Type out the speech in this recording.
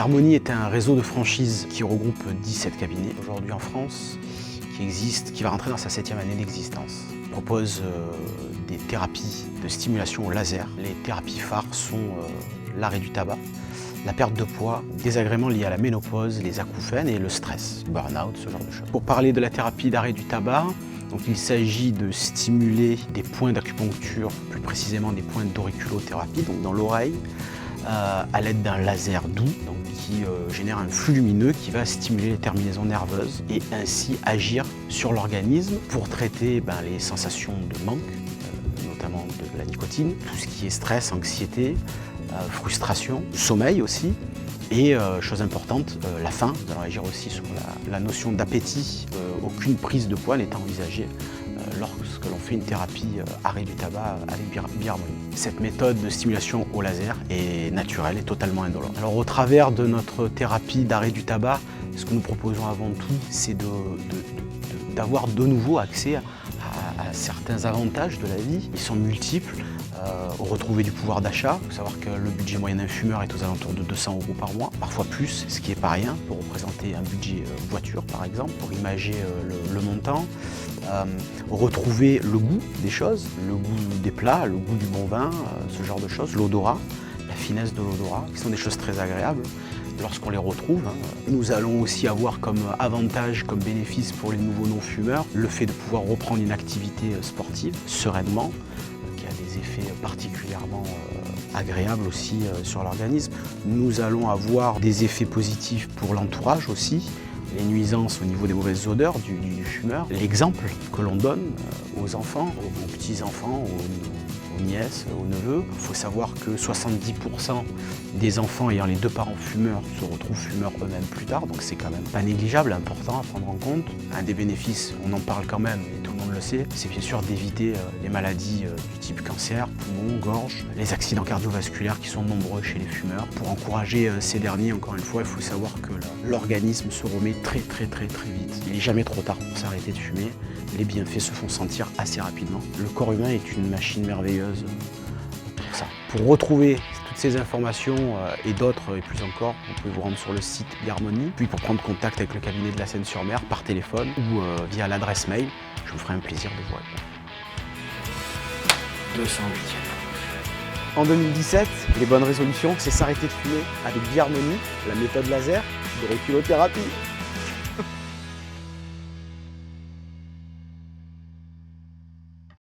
Biharmony est un réseau de franchises qui regroupe 17 cabinets aujourd'hui en France, qui va rentrer dans sa 7e année d'existence. Il propose des thérapies de stimulation au laser. Les thérapies phares sont l'arrêt du tabac, la perte de poids, des désagréments liés à la ménopause, les acouphènes et le stress, burn-out, ce genre de choses. Pour parler de la thérapie d'arrêt du tabac, donc il s'agit de stimuler des points d'acupuncture, plus précisément des points d'auriculothérapie, donc dans l'oreille, à l'aide d'un laser doux donc, qui génère un flux lumineux qui va stimuler les terminaisons nerveuses et ainsi agir sur l'organisme pour traiter les sensations de manque, notamment de la nicotine, tout ce qui est stress, anxiété, frustration, sommeil aussi. Et chose importante, la faim. Nous allons agir aussi sur la notion d'appétit. Aucune prise de poids n'est envisagée lorsque l'on fait une thérapie arrêt du tabac avec Biharmony. Cette méthode de stimulation au laser est naturelle et totalement indolore. Alors au travers de notre thérapie d'arrêt du tabac, ce que nous proposons avant tout, c'est d'avoir de nouveau accès à certains avantages de la vie. Ils sont multiples. Retrouver du pouvoir d'achat. Il faut savoir que le budget moyen d'un fumeur est aux alentours de 200 € par mois, parfois plus, ce qui n'est pas rien pour représenter un budget voiture par exemple, pour imager le montant. Retrouver le goût des choses, le goût des plats, le goût du bon vin, ce genre de choses, l'odorat, la finesse de l'odorat, qui sont des choses très agréables lorsqu'on les retrouve. Nous allons aussi avoir comme avantage, comme bénéfice pour les nouveaux non-fumeurs, le fait de pouvoir reprendre une activité sportive sereinement, qui a des effets particulièrement agréables aussi sur l'organisme. Nous allons avoir des effets positifs pour l'entourage aussi, les nuisances au niveau des mauvaises odeurs du fumeur. L'exemple que l'on donne aux enfants, aux petits-enfants, aux nièces, aux neveux. Il faut savoir que 70% des enfants ayant les deux parents fumeurs se retrouvent fumeurs eux-mêmes plus tard, donc c'est quand même pas négligeable, important à prendre en compte. Un des bénéfices, on en parle quand même, et tout le monde le sait, c'est bien sûr d'éviter les maladies du type cancer, poumon, gorge, les accidents cardiovasculaires qui sont nombreux chez les fumeurs. Pour encourager ces derniers, encore une fois, il faut savoir que l'organisme se remet très vite. Il n'est jamais trop tard pour s'arrêter de fumer. Les bienfaits se font sentir assez rapidement. Le corps humain est une machine merveilleuse pour ça. Pour retrouver toutes ces informations et d'autres et plus encore, vous pouvez vous rendre sur le site Biharmony. Puis pour prendre contact avec le cabinet de la Seine-sur-Mer par téléphone ou via l'adresse mail, je vous ferai un plaisir de vous répondre. 208e. En 2017, les bonnes résolutions, c'est s'arrêter de fumer avec Biharmony, la méthode laser de l'auriculothérapie.